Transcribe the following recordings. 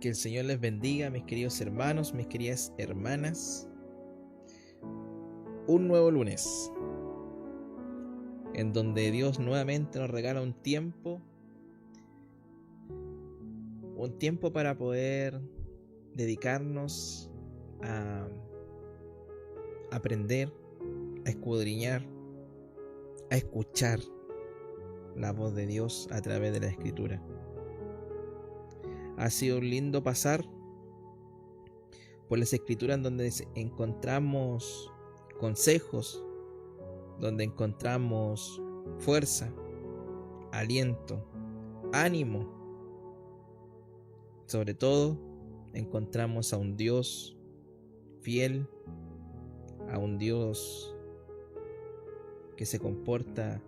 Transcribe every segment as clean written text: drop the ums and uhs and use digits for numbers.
Que el Señor les bendiga, mis queridos hermanos, mis queridas hermanas. Un nuevo lunes, en donde Dios nuevamente nos regala un tiempo para poder dedicarnos a aprender, a escudriñar, a escuchar la voz de Dios a través de la Escritura. Ha sido un lindo pasar por las Escrituras, en donde encontramos consejos, donde encontramos fuerza, aliento, ánimo. Sobre todo, encontramos a un Dios fiel, a un Dios que se comporta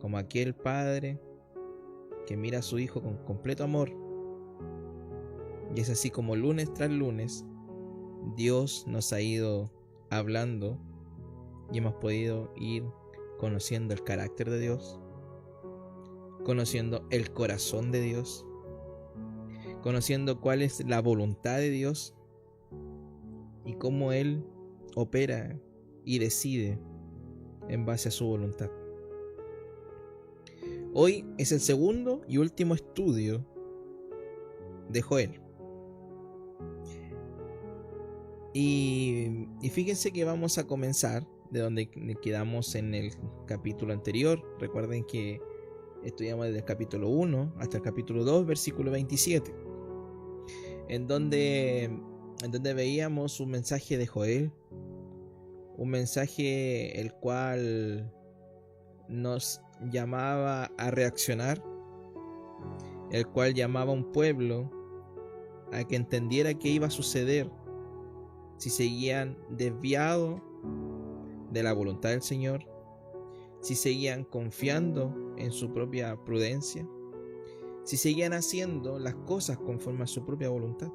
como aquel padre que mira a su hijo con completo amor. Y es así como lunes tras lunes Dios nos ha ido hablando y hemos podido ir conociendo el carácter de Dios, conociendo el corazón de Dios, conociendo cuál es la voluntad de Dios y cómo Él opera y decide en base a su voluntad. Hoy es el segundo y último estudio de Joel. Y fíjense que vamos a comenzar de donde quedamos en el capítulo anterior. Recuerden que estudiamos desde el capítulo 1 hasta el capítulo 2, versículo 27. En donde veíamos un mensaje de Joel. Un mensaje el cual nos llamaba a reaccionar. El cual llamaba a un pueblo a que entendiera qué iba a suceder si seguían desviados de la voluntad del Señor, si seguían confiando en su propia prudencia, si seguían haciendo las cosas conforme a su propia voluntad,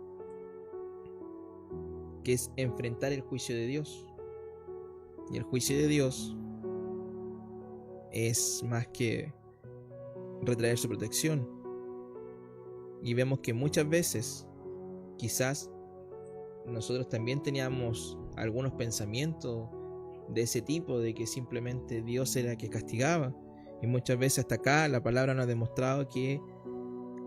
que es enfrentar el juicio de Dios. Y el juicio de Dios es más que retraer su protección. Y vemos que muchas veces, quizás, nosotros también teníamos algunos pensamientos de ese tipo, de que simplemente Dios era el que castigaba. Y muchas veces hasta acá la palabra nos ha demostrado que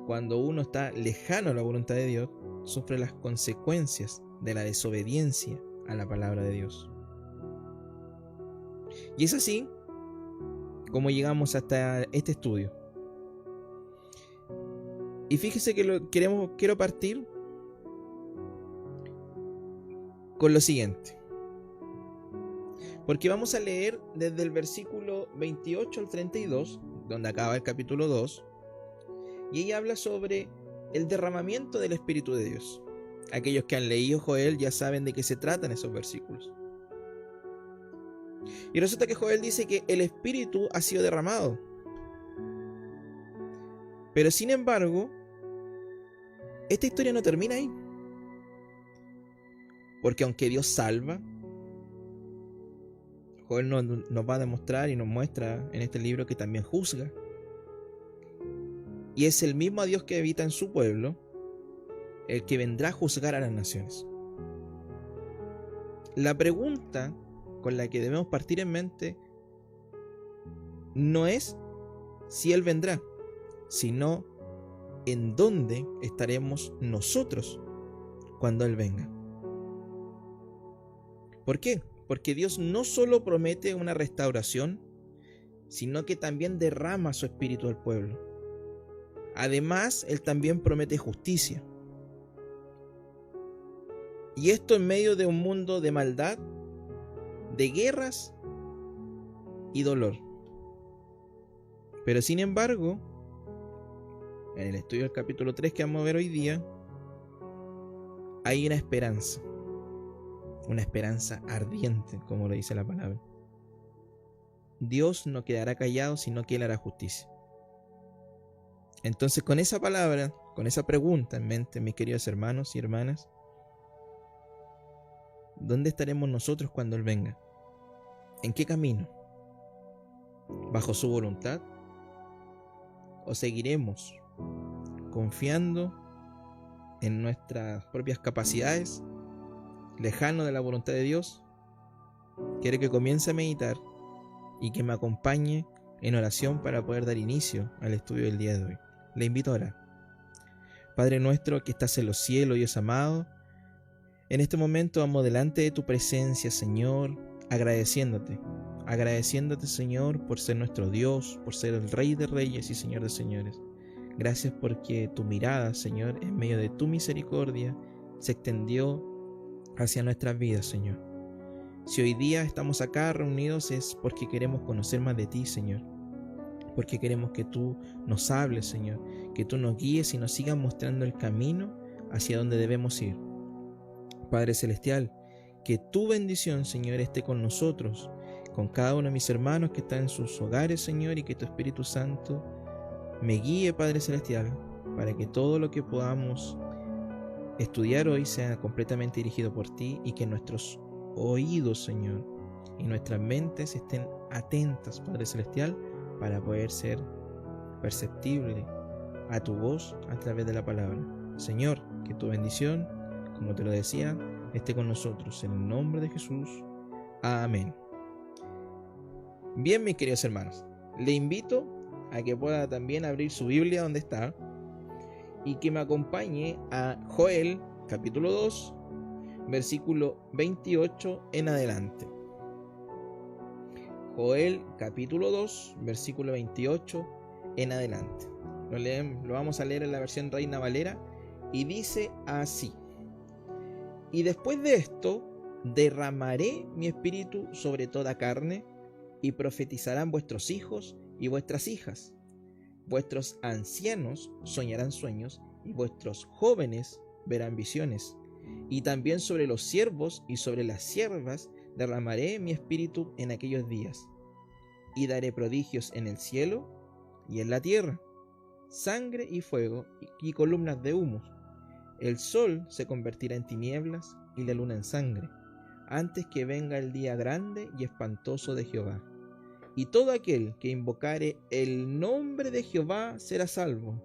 cuando uno está lejano a la voluntad de Dios, sufre las consecuencias de la desobediencia a la palabra de Dios. Y es así como llegamos hasta este estudio. Y fíjese que quiero partir con lo siguiente, porque vamos a leer desde el versículo 28 al 32, donde acaba el capítulo 2, y ella habla sobre el derramamiento del Espíritu de Dios. Aquellos que han leído Joel ya saben de qué se tratan esos versículos. Y resulta que Joel dice que el Espíritu ha sido derramado. Pero sin embargo, esta historia no termina ahí. Porque aunque Dios salva, Joel nos va a demostrar y nos muestra en este libro que también juzga. Y es el mismo Dios que habita en su pueblo el que vendrá a juzgar a las naciones. La pregunta con la que debemos partir en mente no es si Él vendrá, sino en dónde estaremos nosotros cuando Él venga. ¿Por qué? Porque Dios no solo promete una restauración, sino que también derrama su espíritu al pueblo. Además, Él también promete justicia. Y esto en medio de un mundo de maldad, de guerras y dolor. Pero sin embargo, en el estudio del capítulo 3 que vamos a ver hoy día, hay una esperanza ardiente, como lo dice la palabra. Dios no quedará callado, sino que Él hará justicia. Entonces, con esa palabra, con esa pregunta en mente, mis queridos hermanos y hermanas, ¿dónde estaremos nosotros cuando Él venga? ¿En qué camino? ¿Bajo su voluntad? ¿O seguiremos confiando en nuestras propias capacidades, lejano de la voluntad de Dios, quiero que comience a meditar y que me acompañe en oración para poder dar inicio al estudio del día de hoy. Le invito a orar. Padre nuestro que estás en los cielos, Dios amado, en este momento vamos delante de tu presencia, Señor, agradeciéndote, Señor, por ser nuestro Dios, por ser el Rey de Reyes y Señor de Señores. Gracias porque tu mirada, Señor, en medio de tu misericordia, se extendió hacia nuestras vidas, Señor. Si hoy día estamos acá reunidos es porque queremos conocer más de ti, Señor. Porque queremos que tú nos hables, Señor, que tú nos guíes y nos sigas mostrando el camino hacia donde debemos ir. Padre Celestial, que tu bendición, Señor, esté con nosotros, con cada uno de mis hermanos que están en sus hogares, Señor, y que tu Espíritu Santo me guíe, Padre Celestial, para que todo lo que podamos estudiar hoy sea completamente dirigido por ti y que nuestros oídos, Señor, y nuestras mentes estén atentas, Padre Celestial, para poder ser perceptible a tu voz a través de la palabra. Señor, que tu bendición, como te lo decía, esté con nosotros. En el nombre de Jesús. Amén. Bien, mis queridos hermanos, le invito a que pueda también abrir su Biblia donde está y que me acompañe a Joel, capítulo 2, versículo 28 en adelante. Joel, capítulo 2, versículo 28 en adelante. Lo vamos a leer en la versión Reina Valera y dice así: Y después de esto, derramaré mi espíritu sobre toda carne, y profetizarán vuestros hijos y vuestras hijas. Vuestros ancianos soñarán sueños, y vuestros jóvenes verán visiones. Y también sobre los siervos y sobre las siervas derramaré mi espíritu en aquellos días. Y daré prodigios en el cielo y en la tierra, sangre y fuego y columnas de humo. El sol se convertirá en tinieblas y la luna en sangre, antes que venga el día grande y espantoso de Jehová. Y todo aquel que invocare el nombre de Jehová será salvo,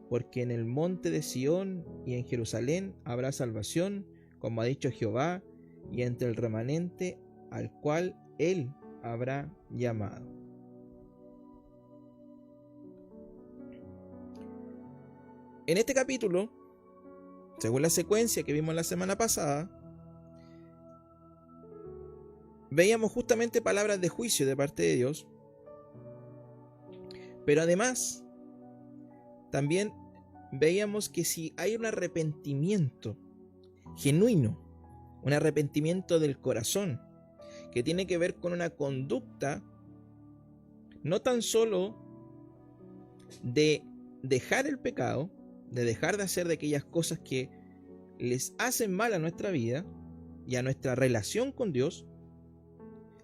porque en el monte de Sión y en Jerusalén habrá salvación, como ha dicho Jehová, y entre el remanente al cual él habrá llamado. En este capítulo, según la secuencia que vimos la semana pasada, veíamos justamente palabras de juicio de parte de Dios, pero además también veíamos que si hay un arrepentimiento genuino, un arrepentimiento del corazón, que tiene que ver con una conducta no tan solo de dejar el pecado, de dejar de hacer de aquellas cosas que les hacen mal a nuestra vida y a nuestra relación con Dios,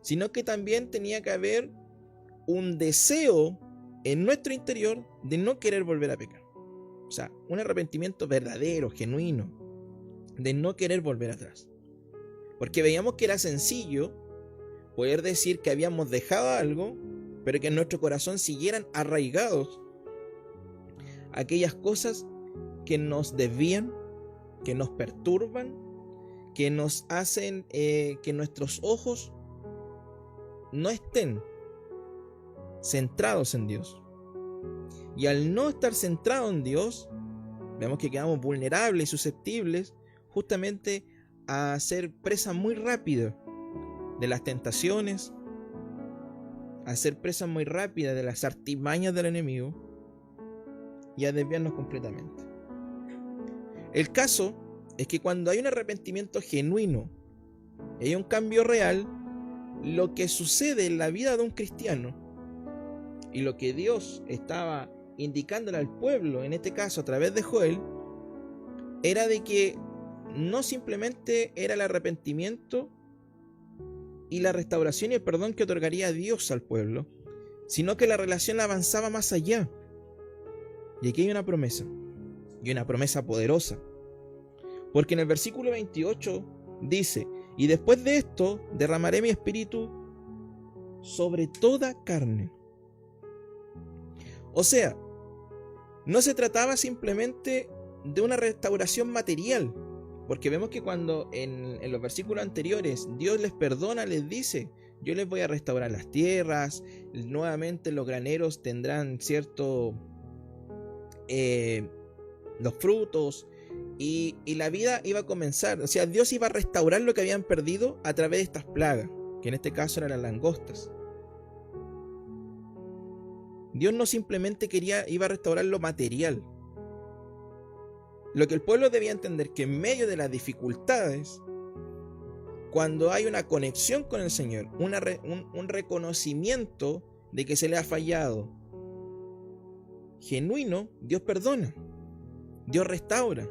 sino que también tenía que haber un deseo en nuestro interior de no querer volver a pecar. O sea, un arrepentimiento verdadero, genuino, de no querer volver atrás. Porque veíamos que era sencillo poder decir que habíamos dejado algo, pero que en nuestro corazón siguieran arraigados aquellas cosas que nos desvían, que nos perturban, que nos hacen que nuestros ojos no estén centrados en Dios. Y al no estar centrado en Dios, vemos que quedamos vulnerables y susceptibles justamente a ser presa muy rápida de las tentaciones, a ser presa muy rápida de las artimañas del enemigo y a desviarnos completamente. El caso es que cuando hay un arrepentimiento genuino y hay un cambio real, lo que sucede en la vida de un cristiano y lo que Dios estaba indicándole al pueblo, en este caso a través de Joel, era de que no simplemente era el arrepentimiento y la restauración y el perdón que otorgaría Dios al pueblo, sino que la relación avanzaba más allá. Y aquí hay una promesa, y una promesa poderosa, porque en el versículo 28 dice: y después de esto derramaré mi espíritu sobre toda carne. O sea, no se trataba simplemente de una restauración material. Porque vemos que cuando en los versículos anteriores Dios les perdona, les dice: yo les voy a restaurar las tierras, nuevamente los graneros tendrán los frutos, y la vida iba a comenzar. O sea, Dios iba a restaurar lo que habían perdido a través de estas plagas, que en este caso eran las langostas. Dios no simplemente iba a restaurar lo material. Lo que el pueblo debía entender, que en medio de las dificultades, cuando hay una conexión con el Señor, un reconocimiento de que se le ha fallado genuino, Dios perdona, Dios restaura.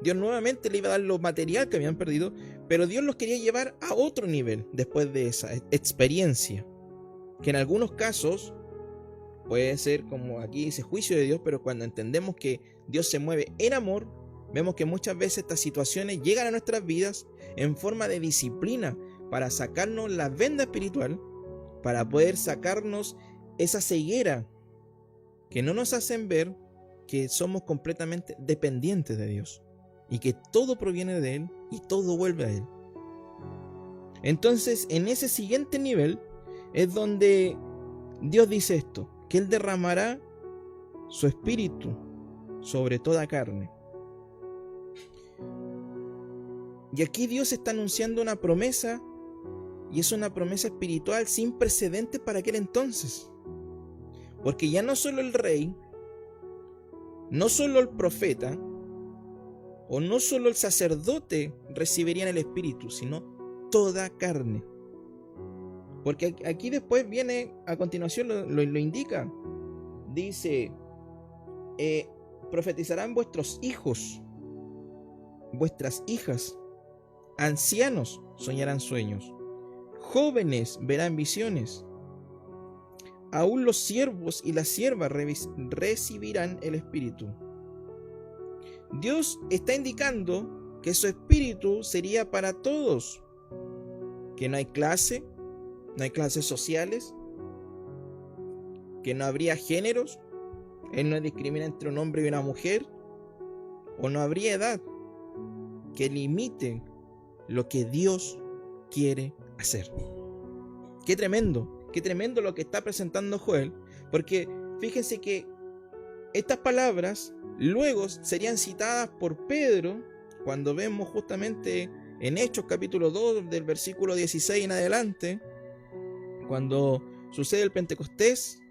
Dios nuevamente le iba a dar lo material que habían perdido, pero Dios los quería llevar a otro nivel después de esa experiencia, que en algunos casos puede ser, como aquí dice, juicio de Dios, pero cuando entendemos que Dios se mueve en amor, vemos que muchas veces estas situaciones llegan a nuestras vidas en forma de disciplina para sacarnos la venda espiritual, para poder sacarnos esa ceguera que no nos hacen ver que somos completamente dependientes de Dios y que todo proviene de Él y todo vuelve a Él. Entonces, en ese siguiente nivel es donde Dios dice esto, que Él derramará su espíritu sobre toda carne. Y aquí Dios está anunciando una promesa, y es una promesa espiritual sin precedentes para aquel entonces. Porque ya no solo el rey, no solo el profeta, o no solo el sacerdote recibirían el espíritu, sino toda carne. Porque aquí después viene, a continuación lo indica, dice, profetizarán vuestros hijos, vuestras hijas, ancianos soñarán sueños, jóvenes verán visiones, aún los siervos y las siervas recibirán el espíritu. Dios está indicando que su espíritu sería para todos, que no hay clase, no hay clases sociales, que no habría géneros, Él no discrimina entre un hombre y una mujer, o no habría edad que limite lo que Dios quiere hacer. Qué tremendo lo que está presentando Joel, porque fíjense que estas palabras luego serían citadas por Pedro cuando vemos justamente en Hechos capítulo 2 del versículo 16 en adelante, cuando sucede el Pentecostés,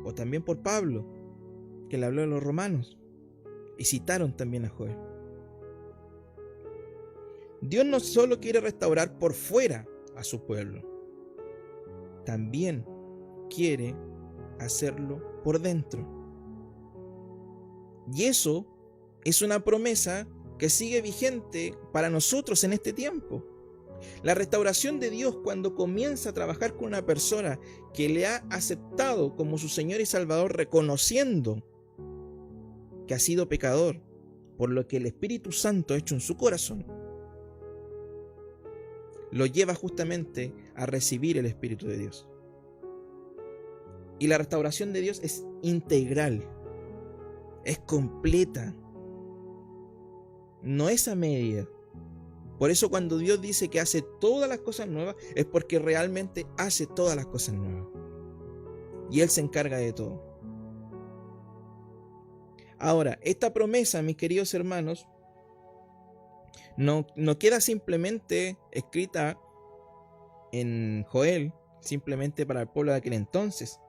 o también por Pablo, que le habló a los romanos, y citaron también a Joel. Dios no solo quiere restaurar por fuera a su pueblo, también quiere hacerlo por dentro. Y eso es una promesa que sigue vigente para nosotros en este tiempo. La restauración de Dios, cuando comienza a trabajar con una persona que le ha aceptado como su Señor y Salvador, reconociendo que ha sido pecador, por lo que el Espíritu Santo ha hecho en su corazón, lo lleva justamente a recibir el Espíritu de Dios. Y la restauración de Dios es integral, es completa, no es a media. Por eso cuando Dios dice que hace todas las cosas nuevas, es porque realmente hace todas las cosas nuevas. Y Él se encarga de todo. Ahora, esta promesa, mis queridos hermanos, no queda simplemente escrita en Joel, simplemente para el pueblo de aquel entonces,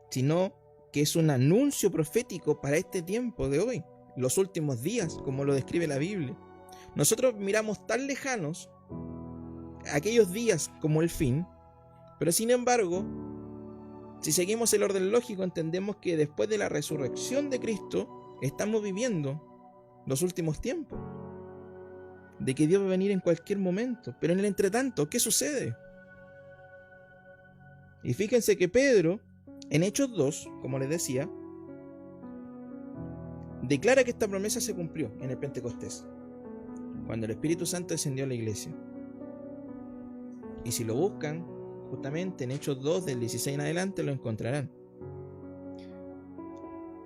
sino que es un anuncio profético para este tiempo de hoy, los últimos días, como lo describe la Biblia. Nosotros miramos tan lejanos aquellos días como el fin, pero sin embargo, si seguimos el orden lógico, entendemos que después de la resurrección de Cristo, estamos viviendo los últimos tiempos, de que Dios va a venir en cualquier momento. Pero en el entretanto, ¿qué sucede? Y fíjense que Pedro, en Hechos 2, como les decía, declara que esta promesa se cumplió en el Pentecostés, cuando el Espíritu Santo descendió a la iglesia. Y si lo buscan, justamente en Hechos 2, del 16 en adelante, lo encontrarán.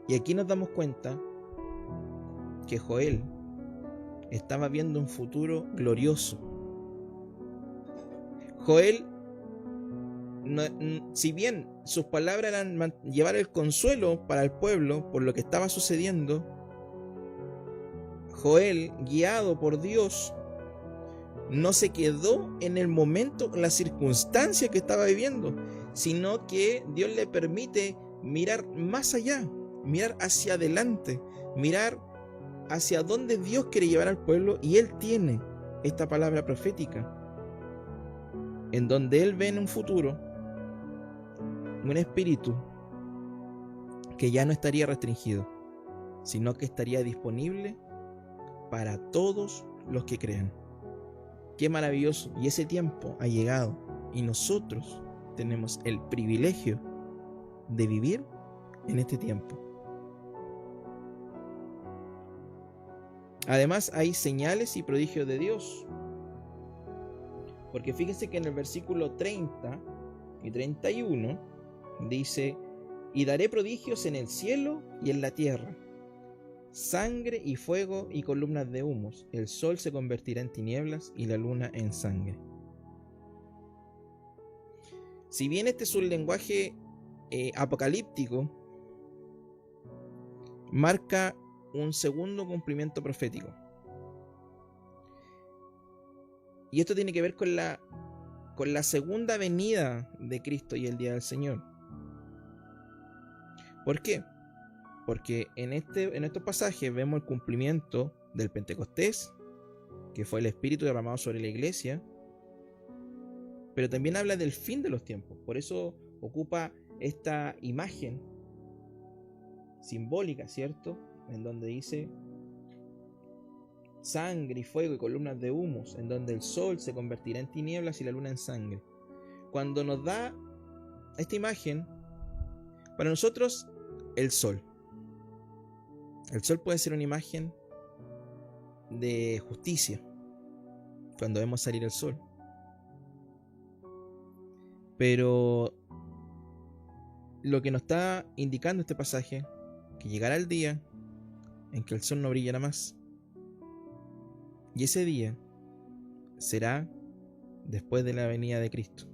Y aquí nos damos cuenta que Joel estaba viendo un futuro glorioso. Joel, si bien sus palabras eran llevar el consuelo para el pueblo por lo que estaba sucediendo, Joel, guiado por Dios, no se quedó en el momento, en la circunstancia que estaba viviendo, sino que Dios le permite mirar más allá, mirar hacia adelante, mirar hacia dónde Dios quiere llevar al pueblo, y él tiene esta palabra profética, en donde él ve en un futuro un espíritu que ya no estaría restringido, sino que estaría disponible para todos los que crean. Qué maravilloso, y ese tiempo ha llegado, y nosotros tenemos el privilegio de vivir en este tiempo. Además, hay señales y prodigios de Dios, porque fíjense que en el versículo 30 y 31 dice: y daré prodigios en el cielo y en la tierra, sangre y fuego y columnas de humos, el sol se convertirá en tinieblas y la luna en sangre. Si bien este es un lenguaje apocalíptico, marca un segundo cumplimiento profético. Y esto tiene que ver con la segunda venida de Cristo y el día del Señor. ¿Por qué? Porque en estos pasajes vemos el cumplimiento del Pentecostés, que fue el Espíritu derramado sobre la iglesia, pero también habla del fin de los tiempos. Por eso ocupa esta imagen simbólica, ¿cierto? En donde dice sangre y fuego y columnas de humos, en donde el sol se convertirá en tinieblas y la luna en sangre. Cuando nos da esta imagen, para nosotros el sol puede ser una imagen de justicia, cuando vemos salir el sol. Pero lo que nos está indicando este pasaje, que llegará el día en que el sol no brillará más. Y ese día será después de la venida de Cristo.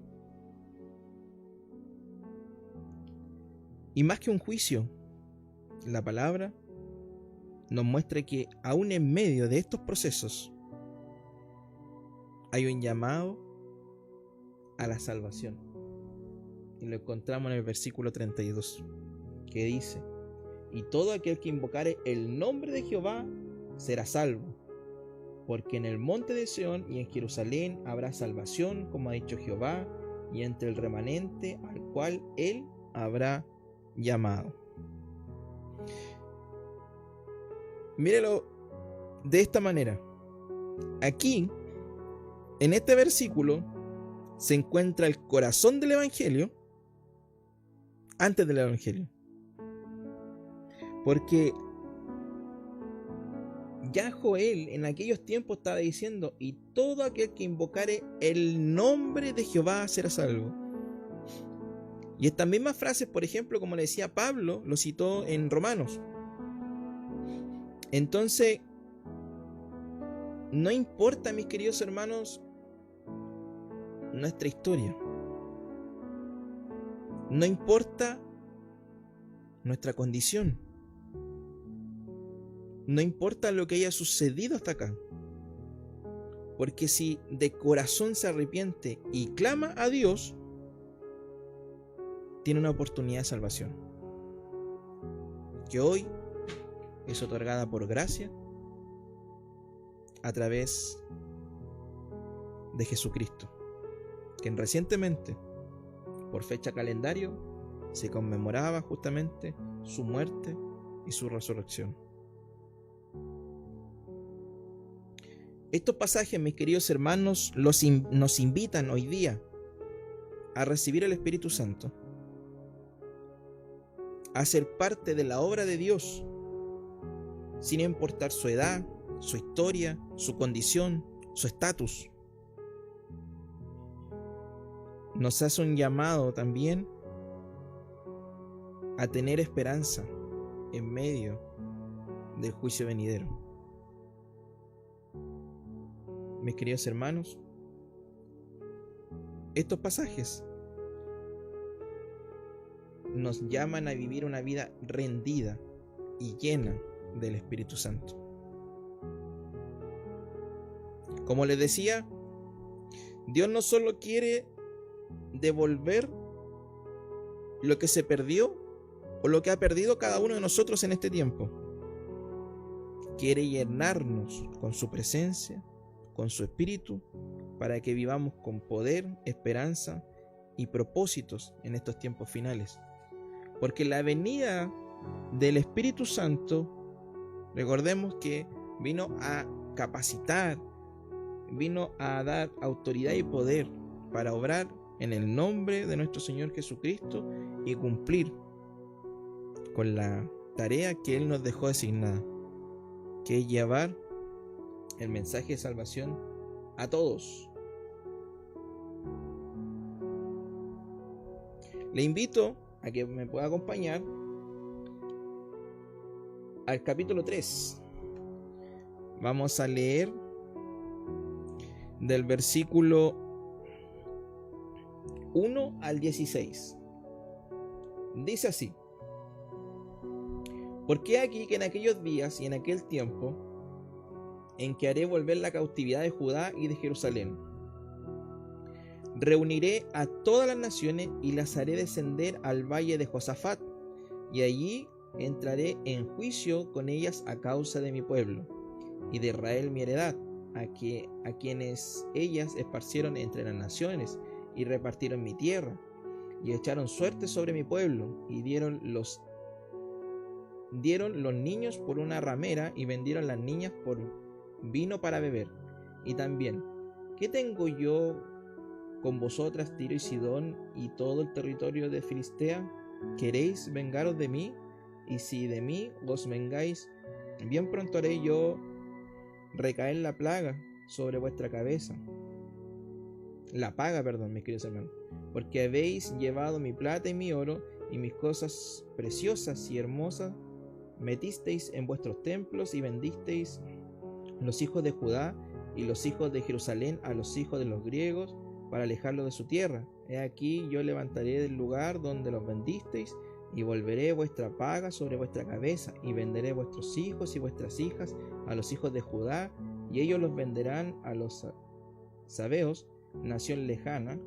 Y más que un juicio, la palabra nos muestra que aún en medio de estos procesos hay un llamado a la salvación. Y lo encontramos en el versículo 32, que dice: y todo aquel que invocare el nombre de Jehová será salvo, porque en el monte de Sión y en Jerusalén habrá salvación, como ha dicho Jehová, y entre el remanente al cual él habrá llamado. Mírelo de esta manera. Aquí, en este versículo, se encuentra el corazón del evangelio antes del evangelio. Porque ya Joel en aquellos tiempos estaba diciendo: y todo aquel que invocare el nombre de Jehová será salvo. Y estas mismas frases, por ejemplo, como le decía Pablo, lo citó en Romanos. Entonces, no importa, mis queridos hermanos, nuestra historia. No importa nuestra condición. No importa lo que haya sucedido hasta acá. Porque si de corazón se arrepiente y clama a Dios, tiene una oportunidad de salvación, que hoy es otorgada por gracia a través de Jesucristo, quien recientemente, por fecha calendario, se conmemoraba justamente su muerte y su resurrección. Estos pasajes, mis queridos hermanos, nos invitan hoy día a recibir el Espíritu Santo, a ser parte de la obra de Dios, sin importar su edad, su historia, su condición, su estatus. Nos hace un llamado también a tener esperanza en medio del juicio venidero. mis queridos hermanos, estos pasajes nos llaman a vivir una vida rendida y llena del Espíritu Santo. Como les decía, Dios no solo quiere devolver lo que se perdió o lo que ha perdido cada uno de nosotros en este tiempo. Quiere llenarnos con su presencia, con su Espíritu, para que vivamos con poder, esperanza y propósitos en estos tiempos finales. Porque la venida del Espíritu Santo, recordemos que vino a capacitar, vino a dar autoridad y poder para obrar en el nombre de nuestro Señor Jesucristo y cumplir con la tarea que Él nos dejó asignada, que es llevar el mensaje de salvación a todos. Le invito a que me pueda acompañar al capítulo 3. Vamos a leer del versículo 1 al 16. Dice así: porque aquí que en aquellos días y en aquel tiempo en que haré volver la cautividad de Judá y de Jerusalén, reuniré a todas las naciones y las haré descender al valle de Josafat, y allí entraré en juicio con ellas a causa de mi pueblo y de Israel mi heredad, a quienes ellas esparcieron entre las naciones y repartieron mi tierra, y echaron suerte sobre mi pueblo, y dieron los niños por una ramera, y vendieron las niñas por vino para beber. Y también, ¿qué tengo yo con vosotras, Tiro y Sidón, y todo el territorio de Filistea? ¿Queréis vengaros de mí? Y si de mí os vengáis, bien pronto haré yo recaer la plaga sobre vuestra cabeza. La paga, perdón, mis queridos hermanos, porque habéis llevado mi plata y mi oro y mis cosas preciosas y hermosas, metisteis en vuestros templos y vendisteis los hijos de Judá y los hijos de Jerusalén a los hijos de los griegos para alejarlos de su tierra. He aquí yo levantaré del lugar donde los vendisteis y volveré vuestra paga sobre vuestra cabeza, y venderé vuestros hijos y vuestras hijas a los hijos de Judá, y ellos los venderán a los sabeos, nación lejana,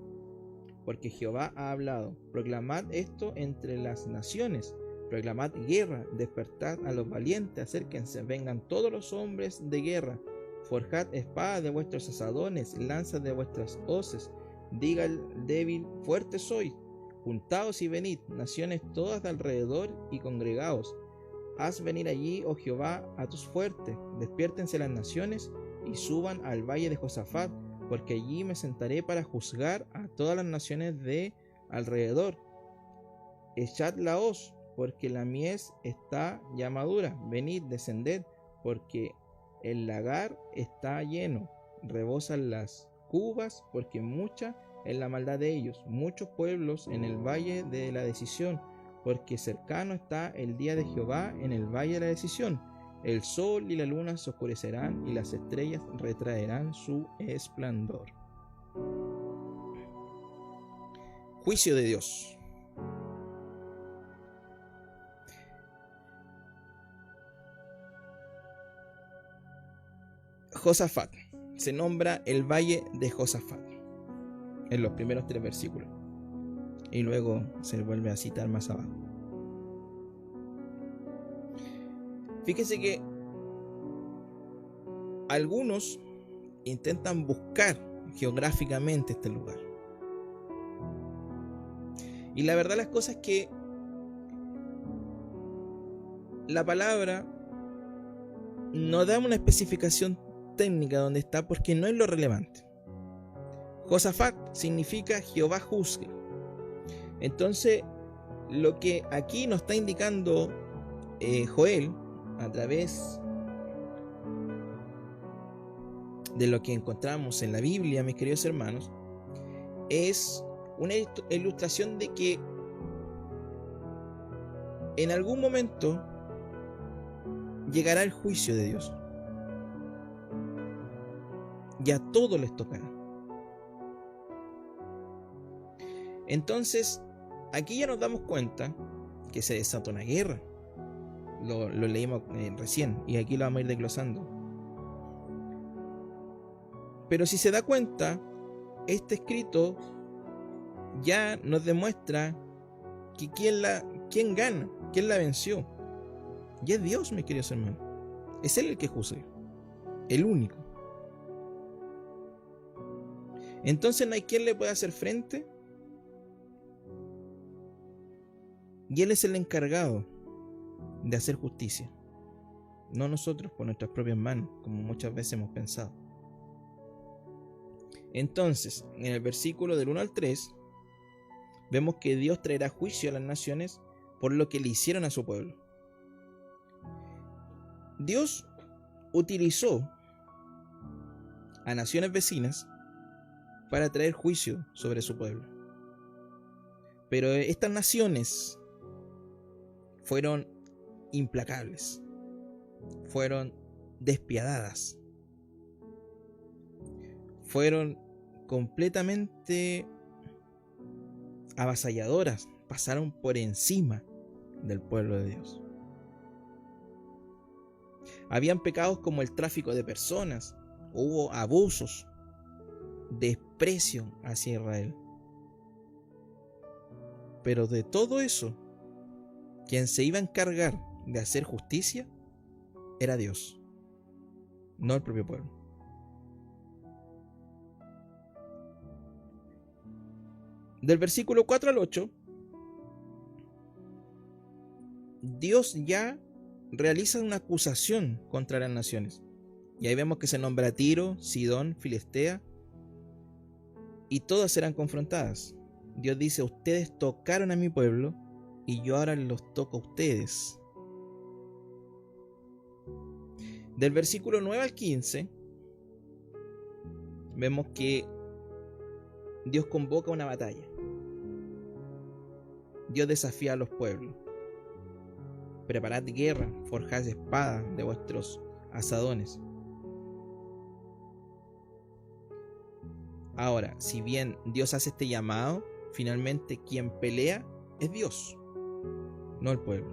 porque Jehová ha hablado. Proclamad esto entre las naciones, proclamad guerra, despertad a los valientes, acérquense, vengan todos los hombres de guerra, forjad espadas de vuestros asadones, lanzas de vuestras hoces, diga el débil, fuerte soy. Juntaos y venid, naciones todas de alrededor, y congregaos. Haz venir allí, oh Jehová, a tus fuertes. Despiértense las naciones y suban al valle de Josafat, porque allí me sentaré para juzgar a todas las naciones de alrededor. Echad la hoz, porque la mies está ya madura. Venid, descended, porque el lagar está lleno. Rebosan las cubas, porque mucha es la maldad de ellos. Muchos pueblos en el valle de la decisión, porque cercano está el día de Jehová en el valle de la decisión. El sol y la luna se oscurecerán, y las estrellas retraerán su esplendor. Juicio de Dios. Josafat. Se nombra el valle de Josafat en los primeros 3 versículos, y luego se vuelve a citar más abajo. Fíjense que algunos intentan buscar geográficamente este lugar, y la verdad las cosas es que la palabra no da una especificación técnica donde está, porque no es lo relevante. Josafat significa Jehová juzgue. Entonces, lo que aquí nos está indicando Joel, a través de lo que encontramos en la Biblia, mis queridos hermanos, es una ilustración de que en algún momento llegará el juicio de Dios. y a todos les tocará. Entonces, aquí ya nos damos cuenta que se desata una guerra. Lo leímos recién y aquí lo vamos a ir desglosando. Pero si se da cuenta, este escrito ya nos demuestra que quién gana, quién la venció. Y es Dios, mis queridos hermanos. Es Él el que juzga, el único. Entonces no hay quien le pueda hacer frente. Y Él es el encargado de hacer justicia. No nosotros por nuestras propias manos, como muchas veces hemos pensado. Entonces, en el versículo del 1 al 3, vemos que Dios traerá juicio a las naciones por lo que le hicieron a su pueblo. Dios utilizó a naciones vecinas para traer juicio sobre su pueblo. Pero estas naciones fueron implacables, fueron despiadadas, fueron completamente avasalladoras, pasaron por encima del pueblo de Dios. Habían pecados como el tráfico de personas, hubo abusos, desprecio hacia Israel. Pero de todo eso, quien se iba a encargar de hacer justicia era Dios, no el propio pueblo. Del versículo 4 al 8, Dios ya realiza una acusación contra las naciones. Y ahí vemos que se nombra a Tiro, Sidón, Filistea, y todas serán confrontadas. Dios dice: ustedes tocaron a mi pueblo y yo ahora los toco a ustedes. Del versículo 9 al 15 vemos que Dios convoca una batalla. Dios desafía a los pueblos. Preparad guerra, forjad espadas de vuestros asadones. Ahora, si bien Dios hace este llamado, finalmente quien pelea es Dios, no el pueblo.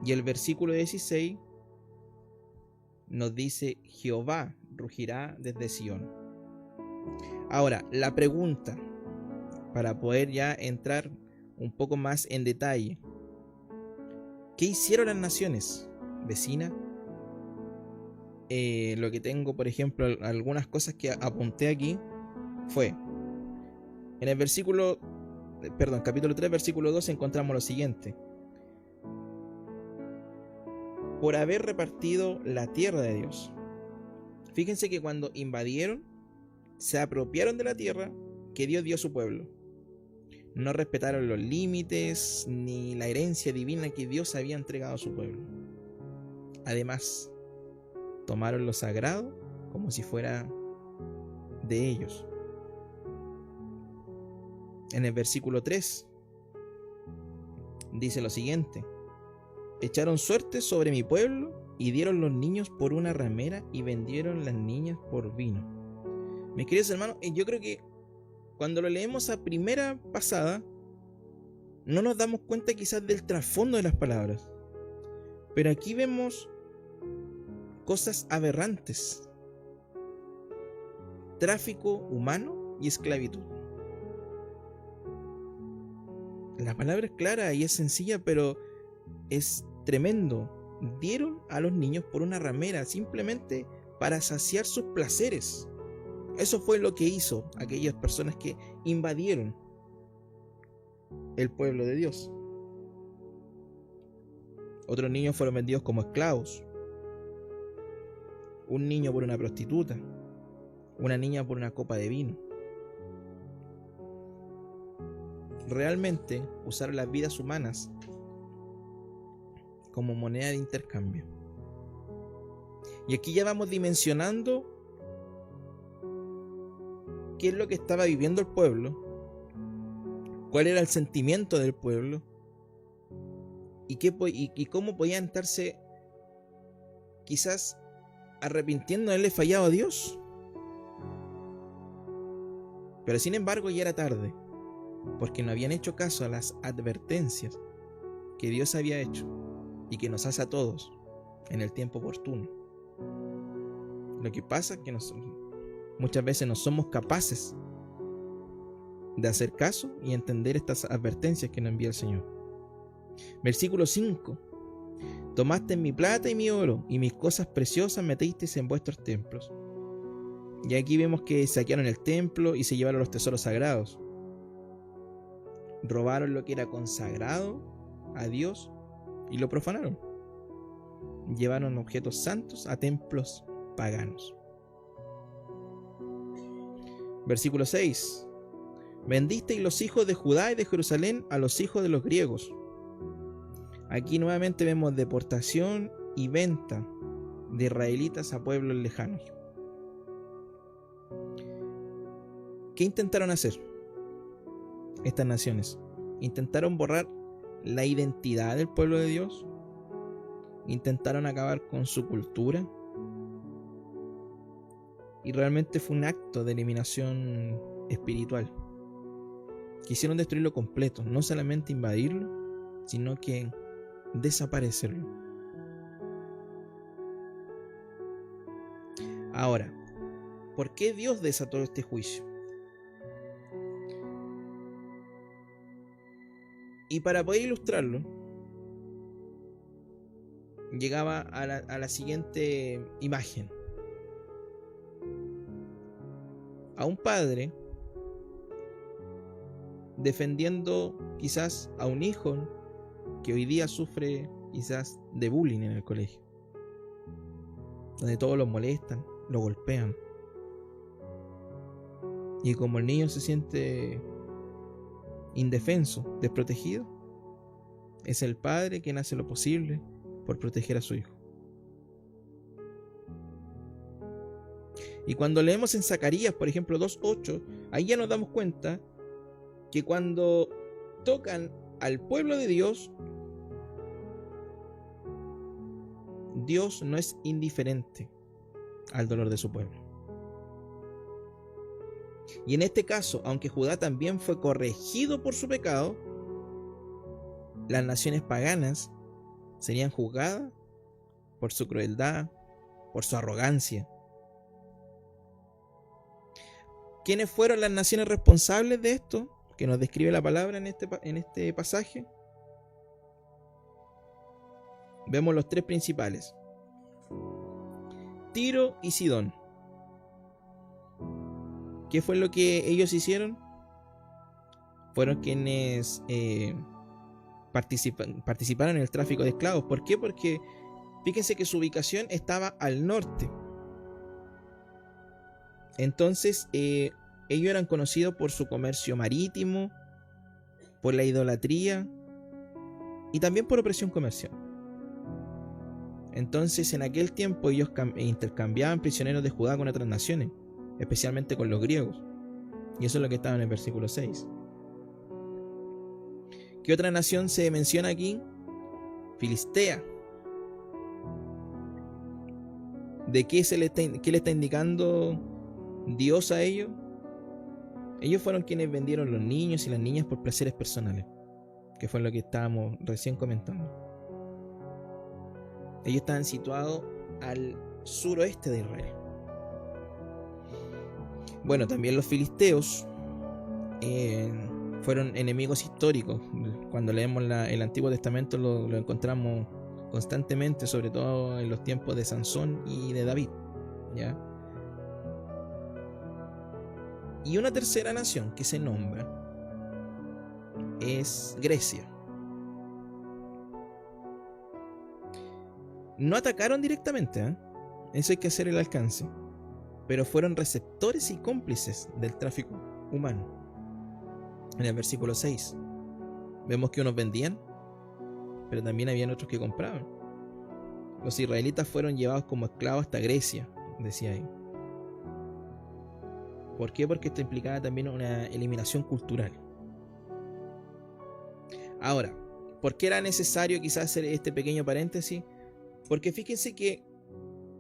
Y el versículo 16 nos dice: Jehová rugirá desde Sión. Ahora, la pregunta, para poder ya entrar un poco más en detalle: ¿qué hicieron las naciones vecinas? Lo que tengo, por ejemplo, algunas cosas que apunté aquí fue: en el capítulo 3, versículo 2, encontramos lo siguiente: por haber repartido la tierra de Dios. Fíjense que cuando invadieron, se apropiaron de la tierra que Dios dio a su pueblo. No respetaron los límites ni la herencia divina que Dios había entregado a su pueblo. Además, tomaron lo sagrado como si fuera de ellos. En el versículo 3 dice lo siguiente: echaron suerte sobre mi pueblo y dieron los niños por una ramera y vendieron las niñas por vino. Mis queridos hermanos, yo creo que cuando lo leemos a primera pasada no nos damos cuenta quizás del trasfondo de las palabras, pero aquí vemos cosas aberrantes: tráfico humano y esclavitud. La palabra es clara y es sencilla, pero es tremendo. Dieron a los niños por una ramera simplemente para saciar sus placeres. Eso fue lo que hizo aquellas personas que invadieron el pueblo de Dios. Otros niños fueron vendidos como esclavos. Un niño por una prostituta, una niña por una copa de vino. Realmente usaron las vidas humanas como moneda de intercambio. Y aquí ya vamos dimensionando qué es lo que estaba viviendo el pueblo, cuál era el sentimiento del pueblo y cómo podían estarse quizás arrepintiendo de haberle fallado a Dios. Pero sin embargo ya era tarde, porque no habían hecho caso a las advertencias que Dios había hecho y que nos hace a todos en el tiempo oportuno. Lo que pasa es que muchas veces no somos capaces de hacer caso y entender estas advertencias que nos envía el Señor. Versículo 5: tomaste mi plata y mi oro, y mis cosas preciosas metisteis en vuestros templos. Y aquí vemos que saquearon el templo y se llevaron los tesoros sagrados. Robaron lo que era consagrado a Dios y lo profanaron. Llevaron objetos santos a templos paganos. Versículo 6: vendisteis los hijos de Judá y de Jerusalén a los hijos de los griegos. Aquí nuevamente vemos deportación y venta de israelitas a pueblos lejanos. ¿Qué intentaron hacer estas naciones? Intentaron borrar la identidad del pueblo de Dios. Intentaron acabar con su cultura. Y realmente fue un acto de eliminación espiritual. Quisieron destruirlo completo, no solamente invadirlo, sino que desaparecerlo. Ahora, ¿por qué Dios desató este juicio? Y para poder ilustrarlo, llegaba a la siguiente imagen. A un padre defendiendo quizás a un hijo que hoy día sufre quizás de bullying en el colegio, donde todos lo molestan, lo golpean, y como el niño se siente indefenso, desprotegido, es el padre quien hace lo posible por proteger a su hijo. Y cuando leemos en Zacarías, por ejemplo, 2:8, ahí ya nos damos cuenta que cuando tocan al pueblo de Dios, Dios no es indiferente al dolor de su pueblo. Y en este caso, aunque Judá también fue corregido por su pecado, las naciones paganas serían juzgadas por su crueldad, por su arrogancia. ¿Quiénes fueron las naciones responsables de esto que nos describe la palabra en este pasaje? Vemos los tres principales: Tiro y Sidón. ¿Qué fue lo que ellos hicieron? Fueron quienes participaron en el tráfico de esclavos. ¿Por qué? Porque fíjense que su ubicación estaba al norte. Entonces ellos eran conocidos por su comercio marítimo, por la idolatría y también por opresión comercial. Entonces en aquel tiempo ellos intercambiaban prisioneros de Judá con otras naciones, especialmente con los griegos. Y eso es lo que estaba en el versículo 6. ¿Qué otra nación se menciona aquí? Filistea. ¿De qué le está indicando Dios a ellos? Ellos fueron quienes vendieron los niños y las niñas por placeres personales, que fue lo que estábamos recién comentando. Ellos estaban situados al suroeste de Israel. Bueno, también los filisteos fueron enemigos históricos. Cuando leemos el Antiguo Testamento lo encontramos constantemente, sobre todo en los tiempos de Sansón y de David, ¿ya? Y una tercera nación que se nombra es Grecia. No atacaron directamente, eso hay que hacer el alcance, pero fueron receptores y cómplices del tráfico humano. En el versículo 6 vemos que unos vendían, pero también habían otros que compraban. Los israelitas fueron llevados como esclavos hasta Grecia, decía ahí. ¿Por qué? Porque esto implicaba también una eliminación cultural. Ahora, ¿por qué era necesario quizás hacer este pequeño paréntesis? Porque fíjense que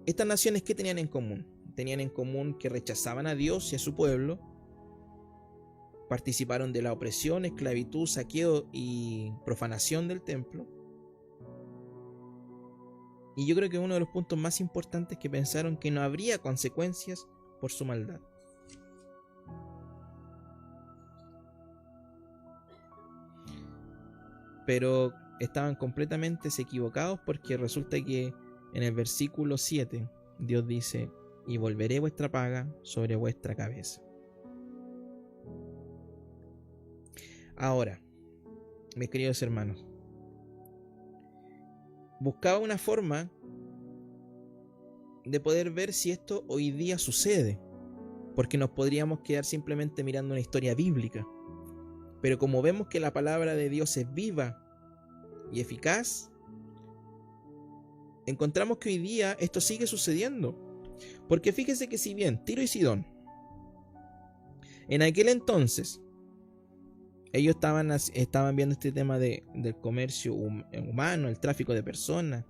Estas naciones, ¿qué tenían en común? Tenían en común que rechazaban a Dios y a su pueblo, participaron de la opresión, esclavitud, saqueo y profanación del templo. Y yo creo que uno de los puntos más importantes es que pensaron que no habría consecuencias por su maldad. Pero estaban completamente equivocados, porque resulta que en el versículo 7 Dios dice: y volveré vuestra paga sobre vuestra cabeza. Ahora, mis queridos hermanos, buscaba una forma de poder ver si esto hoy día sucede, porque nos podríamos quedar simplemente mirando una historia bíblica. Pero como vemos que la palabra de Dios es viva y eficaz, encontramos que hoy día esto sigue sucediendo. Porque fíjese que si bien Tiro y Sidón, en aquel entonces, ellos estaban viendo este tema del comercio humano, el tráfico de personas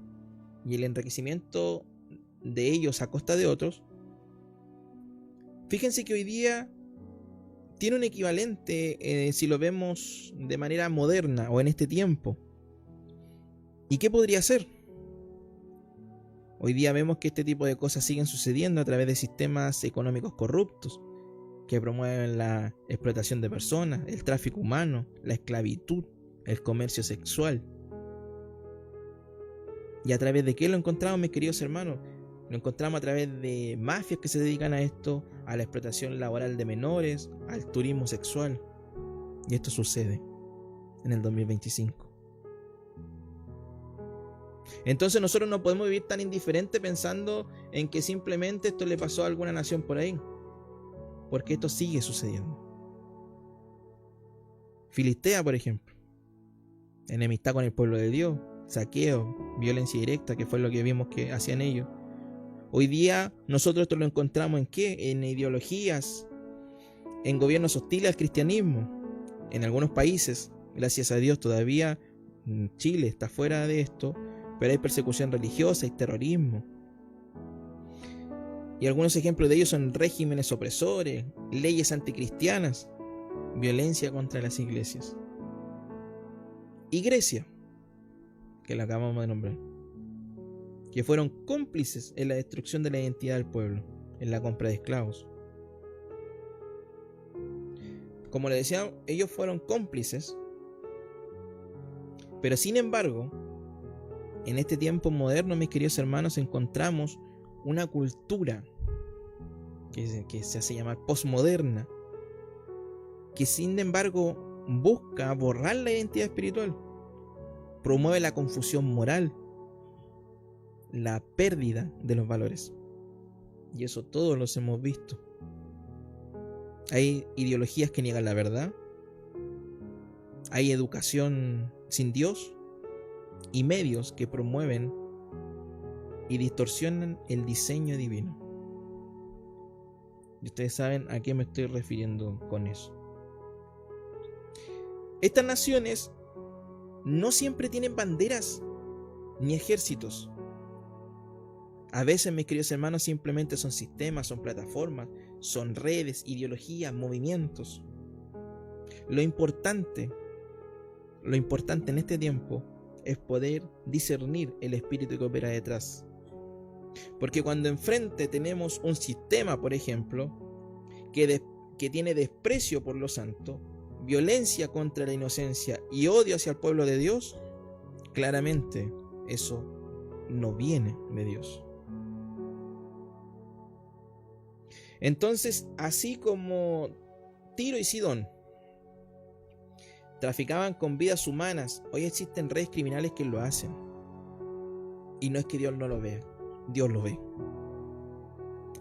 y el enriquecimiento de ellos a costa de otros, fíjense que hoy día tiene un equivalente, si lo vemos de manera moderna o en este tiempo. ¿Y qué podría ser? Hoy día vemos que este tipo de cosas siguen sucediendo a través de sistemas económicos corruptos que promueven la explotación de personas, el tráfico humano, la esclavitud, el comercio sexual. ¿Y a través de qué lo encontramos, mis queridos hermanos? Lo encontramos a través de mafias que se dedican a esto, a la explotación laboral de menores, al turismo sexual. Y esto sucede en el 2025. Entonces nosotros no podemos vivir tan indiferentes pensando en que simplemente esto le pasó a alguna nación por ahí, porque esto sigue sucediendo. Filistea, por ejemplo, enemistad con el pueblo de Dios, saqueo, violencia directa, que fue lo que vimos que hacían ellos. Hoy día nosotros esto lo encontramos ¿en qué? En ideologías, en gobiernos hostiles al cristianismo. En algunos países, gracias a Dios, todavía Chile está fuera de esto, pero hay persecución religiosa y terrorismo. Y algunos ejemplos de ellos son regímenes opresores, leyes anticristianas, violencia contra las iglesias. Y Grecia, que la acabamos de nombrar, que fueron cómplices en la destrucción de la identidad del pueblo, en la compra de esclavos. Como les decía, ellos fueron cómplices, pero sin embargo, en este tiempo moderno, mis queridos hermanos, encontramos una cultura que se hace llamar posmoderna, que sin embargo busca borrar la identidad espiritual, promueve la confusión moral, la pérdida de los valores. Y eso todos los hemos visto. Hay ideologías que niegan la verdad, hay educación sin Dios y medios que promueven y distorsionan el diseño divino. Y ustedes saben a qué me estoy refiriendo con eso. Estas naciones no siempre tienen banderas ni ejércitos. A veces, mis queridos hermanos, simplemente son sistemas, son plataformas, son redes, ideologías, movimientos. Lo importante en este tiempo es poder discernir el espíritu que opera detrás. Porque cuando enfrente tenemos un sistema, por ejemplo, que tiene desprecio por lo santo, violencia contra la inocencia y odio hacia el pueblo de Dios, claramente eso no viene de Dios. Entonces, así como Tiro y Sidón traficaban con vidas humanas, hoy existen redes criminales que lo hacen. Y no es que Dios no lo vea, Dios lo ve.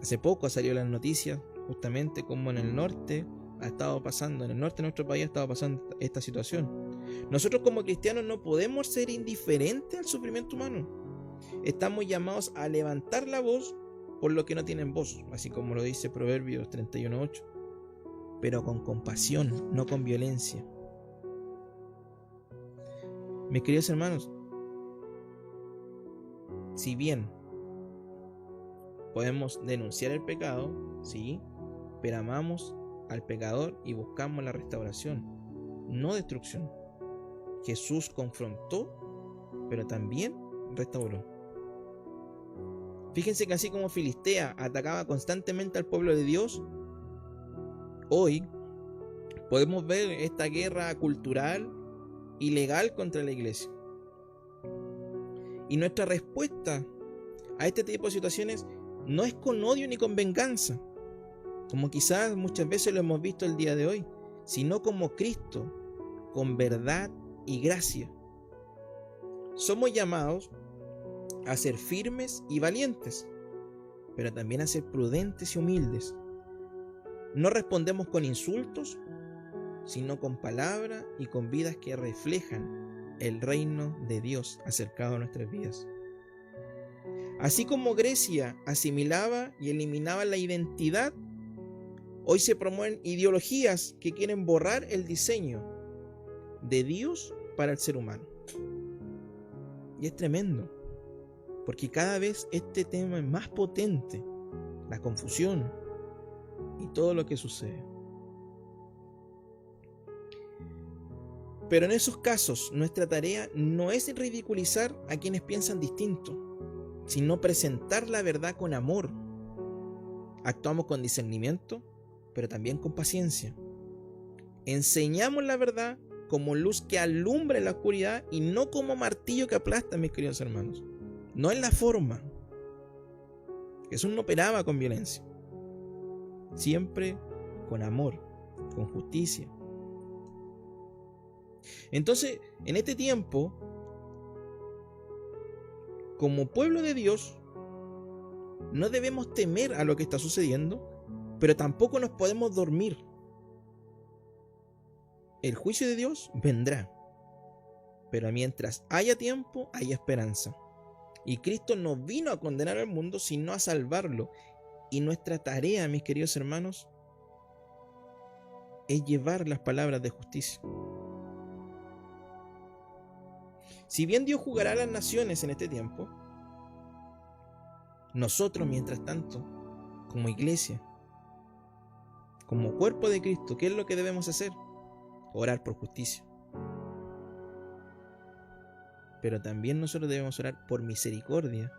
Hace poco salió la noticia justamente como en el norte ha estado pasando, en el norte de nuestro país ha estado pasando esta situación. Nosotros como cristianos no podemos ser indiferentes al sufrimiento humano. Estamos llamados a levantar la voz por lo que no tienen voz, así como lo dice Proverbios 31:8, pero con compasión, no con violencia. Mis queridos hermanos, si bien Podemos denunciar el pecado, sí, pero amamos al pecador y buscamos la restauración, no destrucción. Jesús confrontó, pero también restauró. Fíjense que así como Filistea atacaba constantemente al pueblo de Dios, hoy podemos ver esta guerra cultural y legal contra la iglesia. Y nuestra respuesta a este tipo de situaciones no es con odio ni con venganza, como quizás muchas veces lo hemos visto el día de hoy, sino como Cristo, con verdad y gracia. Somos llamados a ser firmes y valientes, pero también a ser prudentes y humildes. No respondemos con insultos, sino con palabras y con vidas que reflejan el reino de Dios acercado a nuestras vidas. Así como Grecia asimilaba y eliminaba la identidad, hoy se promueven ideologías que quieren borrar el diseño de Dios para el ser humano. Y es tremendo, porque cada vez este tema es más potente, la confusión y todo lo que sucede. Pero en esos casos, nuestra tarea no es ridiculizar a quienes piensan distinto, sino presentar la verdad con amor. Actuamos con discernimiento, pero también con paciencia. Enseñamos la verdad como luz que alumbra en la oscuridad y no como martillo que aplasta, mis queridos hermanos. No en la forma. Jesús no operaba con violencia. Siempre con amor, con justicia. Entonces, en este tiempo, como pueblo de Dios, no debemos temer a lo que está sucediendo, pero tampoco nos podemos dormir. El juicio de Dios vendrá, pero mientras haya tiempo, hay esperanza. Y Cristo no vino a condenar al mundo, sino a salvarlo. Y nuestra tarea, mis queridos hermanos, es llevar las palabras de justicia. Si bien Dios juzgará a las naciones en este tiempo, nosotros, mientras tanto, como iglesia, como cuerpo de Cristo, ¿qué es lo que debemos hacer? Orar por justicia. Pero también nosotros debemos orar por misericordia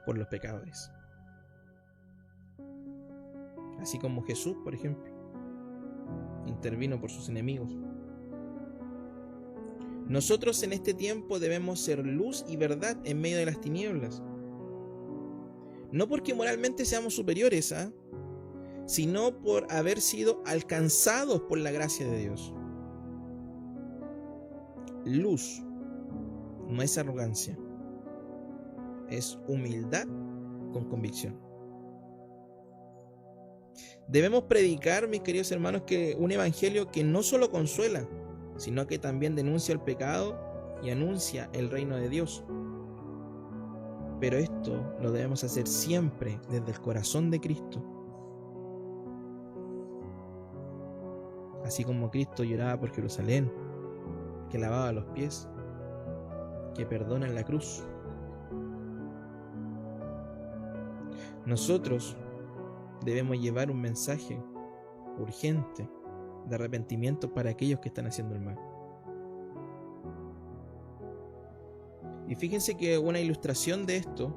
por los pecadores. Así como Jesús, por ejemplo, intervino por sus enemigos. Nosotros en este tiempo debemos ser luz y verdad en medio de las tinieblas. No porque moralmente seamos superiores, sino por haber sido alcanzados por la gracia de Dios. Luz no es arrogancia, es humildad con convicción. Debemos predicar, mis queridos hermanos, que un evangelio que no solo consuela, sino que también denuncia el pecado y anuncia el reino de Dios. Pero esto lo debemos hacer siempre desde el corazón de Cristo. Así como Cristo lloraba por Jerusalén, que lavaba los pies, que perdona en la cruz. Nosotros debemos llevar un mensaje urgente de arrepentimiento para aquellos que están haciendo el mal. Y fíjense que una ilustración de esto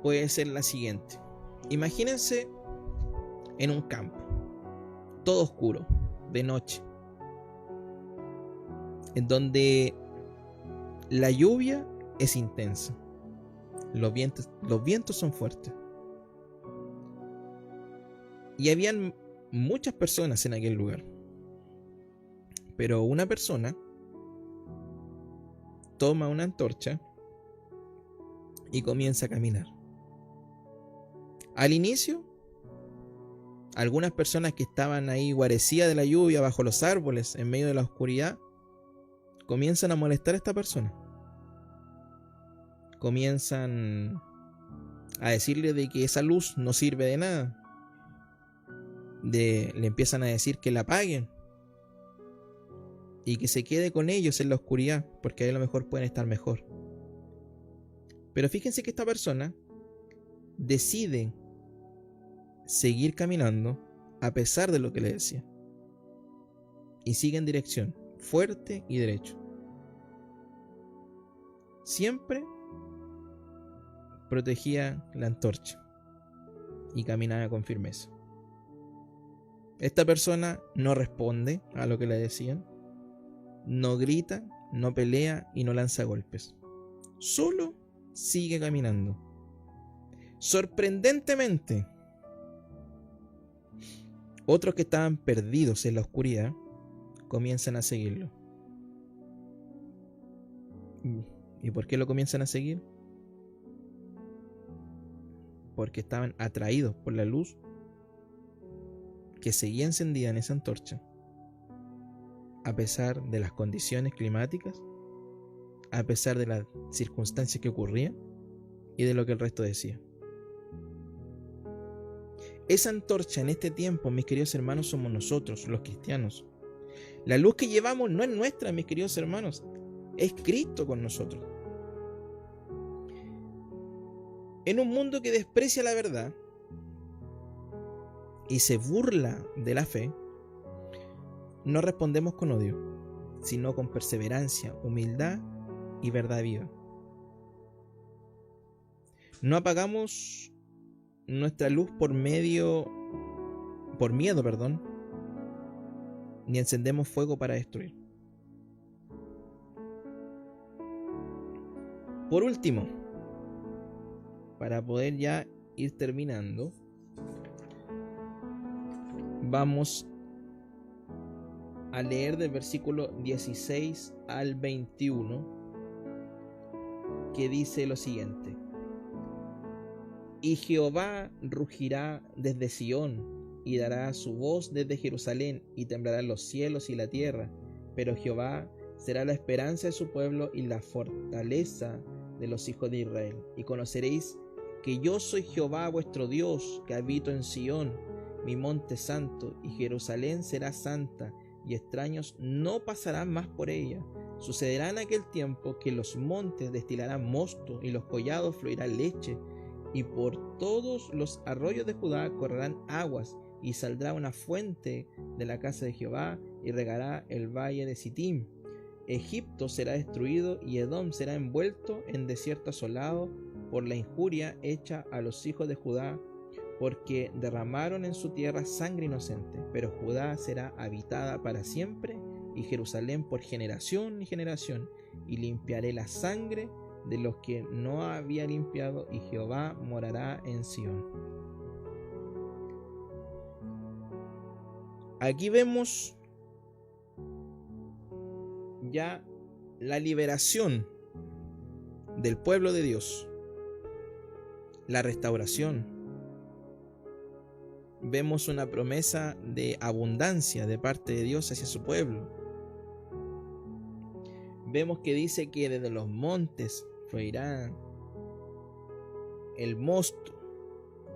puede ser la siguiente. Imagínense en un campo, todo oscuro, de noche, en donde la lluvia es intensa, los vientos son fuertes. Y habían muchas personas en aquel lugar. Pero una persona toma una antorcha y comienza a caminar. Al inicio, algunas personas que estaban ahí guarecidas de la lluvia bajo los árboles en medio de la oscuridad comienzan a molestar a esta persona. Comienzan a decirle de que esa luz no sirve de nada. Le empiezan a decir que la apaguen y que se quede con ellos en la oscuridad, porque ahí a lo mejor pueden estar mejor. Pero fíjense que esta persona decide seguir caminando a pesar de lo que le decía. Y sigue en dirección, fuerte y derecho. Siempre protegía la antorcha y caminaba con firmeza. Esta persona no responde a lo que le decían, no grita, no pelea y no lanza golpes. Solo sigue caminando. Sorprendentemente, otros que estaban perdidos en la oscuridad comienzan a seguirlo. ¿Y por qué lo comienzan a seguir? Porque estaban atraídos por la luz que seguía encendida en esa antorcha, a pesar de las condiciones climáticas, a pesar de las circunstancias que ocurrían y de lo que el resto decía. Esa antorcha en este tiempo, mis queridos hermanos, somos nosotros, los cristianos. La luz que llevamos no es nuestra, mis queridos hermanos, es Cristo con nosotros. En un mundo que desprecia la verdad y se burla de la fe, no respondemos con odio, sino con perseverancia, humildad y verdad viva. No apagamos nuestra luz por miedo, ni encendemos fuego para destruir. Por último, para poder ya ir terminando, vamos a leer del versículo 16 al 21, que dice lo siguiente: Y Jehová rugirá desde Sión, y dará su voz desde Jerusalén, y temblarán los cielos y la tierra, pero Jehová será la esperanza de su pueblo y la fortaleza de los hijos de Israel. Y conoceréis que yo soy Jehová vuestro Dios, que habito en Sión, mi monte santo, y Jerusalén será santa, y extraños no pasarán más por ella. Sucederá en aquel tiempo que los montes destilarán mosto, y los collados fluirá leche, y por todos los arroyos de Judá correrán aguas, y saldrá una fuente de la casa de Jehová, y regará el valle de Sittim. Egipto será destruido, y Edom será envuelto en desierto asolado por la injuria hecha a los hijos de Judá, porque derramaron en su tierra sangre inocente. Pero Judá será habitada para siempre, y Jerusalén por generación y generación, y limpiaré la sangre de los que no había limpiado, y Jehová morará en Sión. Aquí vemos ya la liberación del pueblo de Dios, la restauración. Vemos una promesa de abundancia de parte de Dios hacia su pueblo. Vemos que dice que desde los montes fluirá el mosto,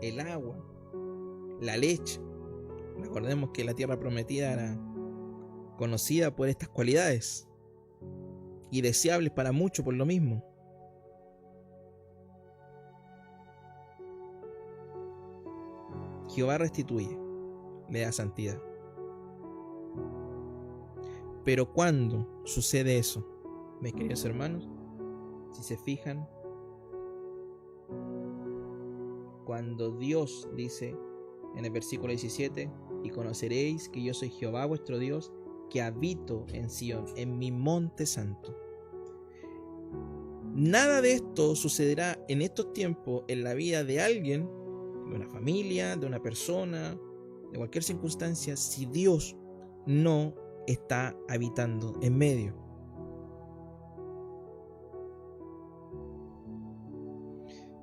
el agua, la leche. Recordemos que la tierra prometida era conocida por estas cualidades y deseables para muchos por lo mismo. Jehová restituye, le da santidad. Pero ¿cuándo sucede eso, mis queridos hermanos? Si se fijan, cuando Dios dice en el versículo 17: y conoceréis que yo soy Jehová vuestro Dios, que habito en Sión, en mi monte santo. Nada de esto sucederá en estos tiempos en la vida de alguien, de una familia, de una persona, de cualquier circunstancia, si Dios no está habitando en medio.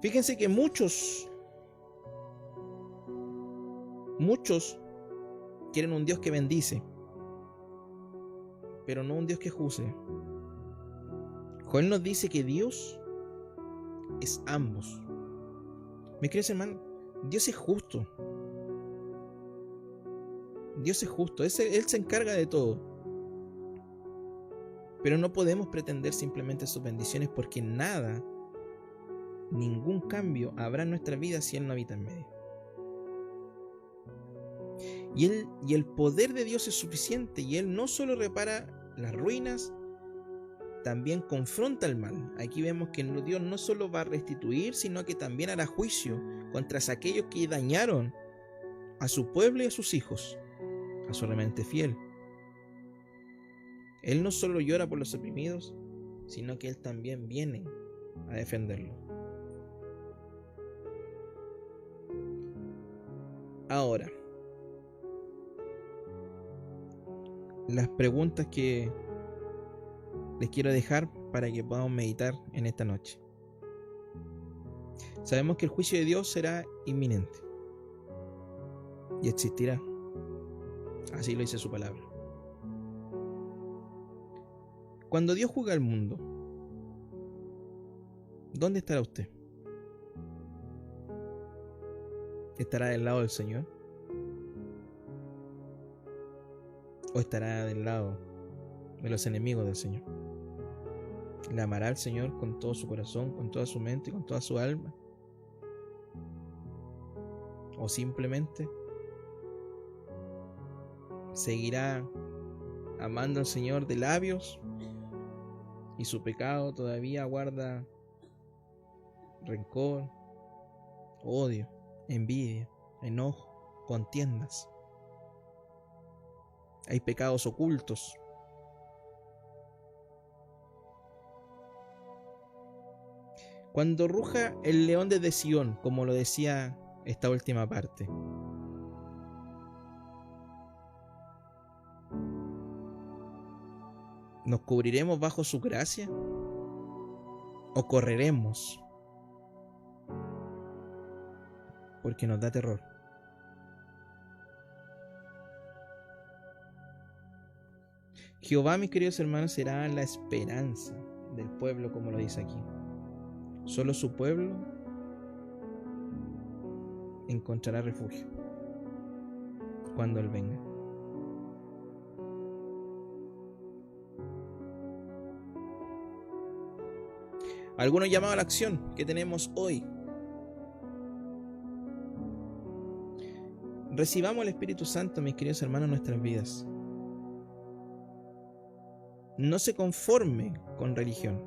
Fíjense que muchos quieren un Dios que bendice, pero no un Dios que juzgue. Joel nos dice que Dios es ambos. Mis queridos hermanos, Dios es justo. Dios es justo, Él se encarga de todo. Pero no podemos pretender simplemente sus bendiciones, porque nada ningún cambio habrá en nuestra vida si Él no habita en medio. Y el poder de Dios es suficiente, y Él no solo repara las ruinas, también confronta el mal. Aquí vemos que Dios no solo va a restituir, sino que también hará juicio contra aquellos que dañaron a su pueblo y a sus hijos, a su remanente fiel. Él no solo llora por los oprimidos, sino que Él también viene a defenderlo. Ahora, las preguntas que les quiero dejar para que podamos meditar en esta noche. Sabemos que el juicio de Dios será inminente y existirá. Así lo dice su palabra. Cuando Dios juzga al mundo, ¿dónde estará usted? ¿Estará del lado del Señor? ¿O estará del lado de los enemigos del Señor? ¿Le amará al Señor con todo su corazón, con toda su mente y con toda su alma? ¿O simplemente seguirá amando al Señor de labios y su pecado todavía guarda rencor, odio, envidia, enojo, contiendas? Hay pecados ocultos. Cuando ruja el león desde Sion, como lo decía esta última parte, ¿nos cubriremos bajo su gracia? ¿O correremos? Porque nos da terror. Jehová, mis queridos hermanos, será la esperanza del pueblo, como lo dice aquí. Solo su pueblo encontrará refugio cuando Él venga. Algunos llamados a la acción que tenemos hoy. Recibamos el Espíritu Santo, mis queridos hermanos, en nuestras vidas. No se conforme con religión,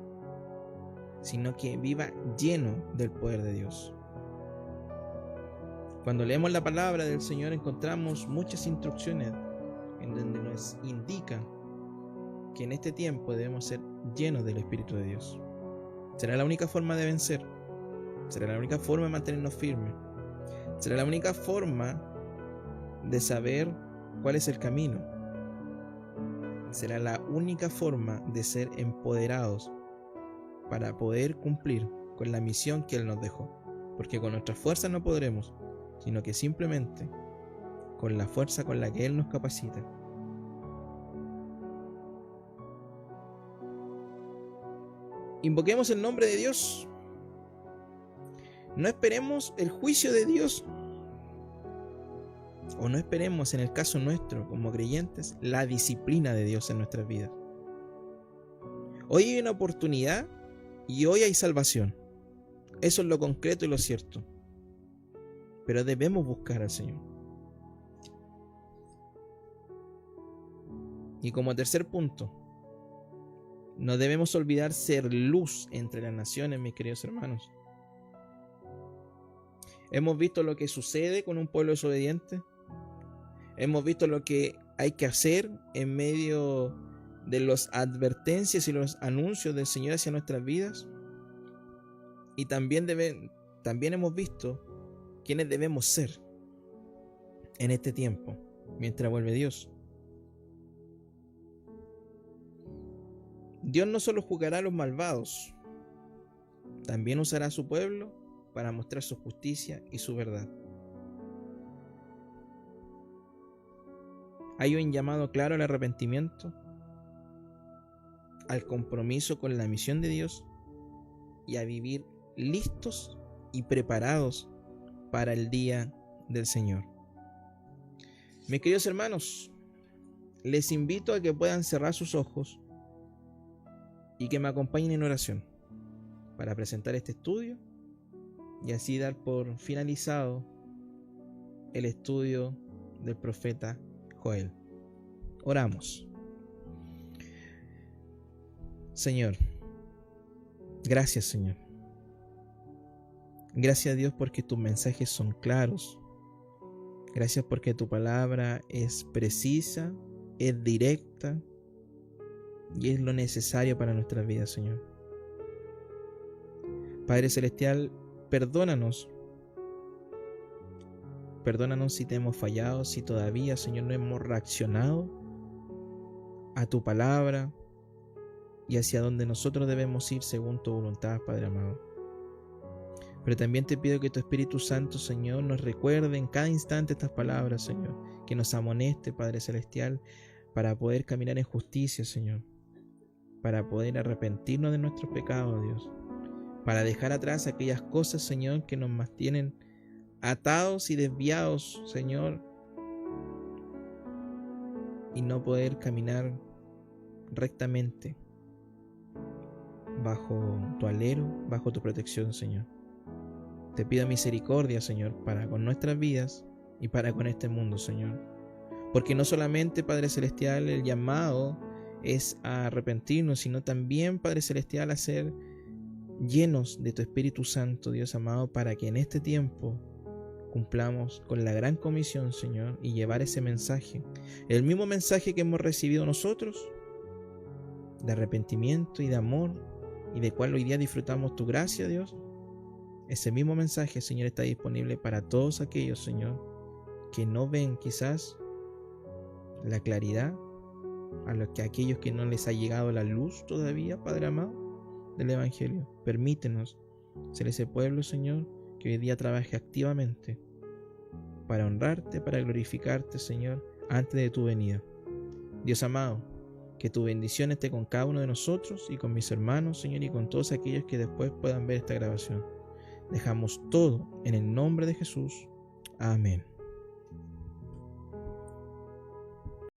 sino que viva lleno del poder de Dios. Cuando leemos la palabra del Señor encontramos muchas instrucciones en donde nos indican que en este tiempo debemos ser llenos del Espíritu de Dios. Será la única forma de vencer. Será la única forma de mantenernos firmes. Será la única forma de saber cuál es el camino. Será la única forma de ser empoderados para poder cumplir con la misión que Él nos dejó. Porque con nuestras fuerzas no podremos, sino que simplemente con la fuerza con la que Él nos capacita. Invoquemos el nombre de Dios. No esperemos el juicio de Dios. O no esperemos, en el caso nuestro, como creyentes, la disciplina de Dios en nuestras vidas. Hoy hay una oportunidad y hoy hay salvación. Eso es lo concreto y lo cierto. Pero debemos buscar al Señor. Y como tercer punto, no debemos olvidar ser luz entre las naciones, mis queridos hermanos. Hemos visto lo que sucede con un pueblo desobediente. Hemos visto lo que hay que hacer en medio de las advertencias y los anuncios del Señor hacia nuestras vidas. Y también hemos visto quiénes debemos ser en este tiempo, mientras vuelve Dios. Dios no solo juzgará a los malvados, también usará a su pueblo para mostrar su justicia y su verdad. Hay un llamado claro al arrepentimiento, al compromiso con la misión de Dios y a vivir listos y preparados para el día del Señor. Mis queridos hermanos, les invito a que puedan cerrar sus ojos y que me acompañen en oración para presentar este estudio y así dar por finalizado el estudio del profeta Joel. Oramos. Señor, gracias, Señor. Gracias a Dios porque tus mensajes son claros. Gracias porque tu palabra es precisa, es directa y es lo necesario para nuestras vidas, Señor. Padre Celestial, perdónanos. Perdónanos si te hemos fallado, si todavía, Señor, no hemos reaccionado a tu palabra y hacia donde nosotros debemos ir según tu voluntad, Padre amado. Pero también te pido que tu Espíritu Santo, Señor, nos recuerde en cada instante estas palabras, Señor, que nos amoneste, Padre Celestial, para poder caminar en justicia, Señor, para poder arrepentirnos de nuestros pecados, Dios, para dejar atrás aquellas cosas, Señor, que nos mantienen atados y desviados, Señor, y no poder caminar rectamente bajo tu alero, bajo tu protección, Señor. Te pido misericordia, Señor, para con nuestras vidas y para con este mundo, Señor. Porque no solamente, Padre Celestial, el llamado es a arrepentirnos, sino también, Padre Celestial, a ser llenos de tu Espíritu Santo, Dios amado, para que en este tiempo cumplamos con la gran comisión, Señor, y llevar ese mensaje, el mismo mensaje que hemos recibido nosotros, de arrepentimiento y de amor, y de cual hoy día disfrutamos tu gracia, Dios. Ese mismo mensaje, Señor, está disponible para todos aquellos, Señor, que no ven quizás la claridad, aquellos que no les ha llegado la luz todavía, Padre amado, del Evangelio. Permítenos ser ese pueblo, Señor, que hoy día trabaje activamente para honrarte, para glorificarte, Señor, antes de tu venida. Dios amado, que tu bendición esté con cada uno de nosotros y con mis hermanos, Señor, y con todos aquellos que después puedan ver esta grabación. Dejamos todo en el nombre de Jesús. Amén.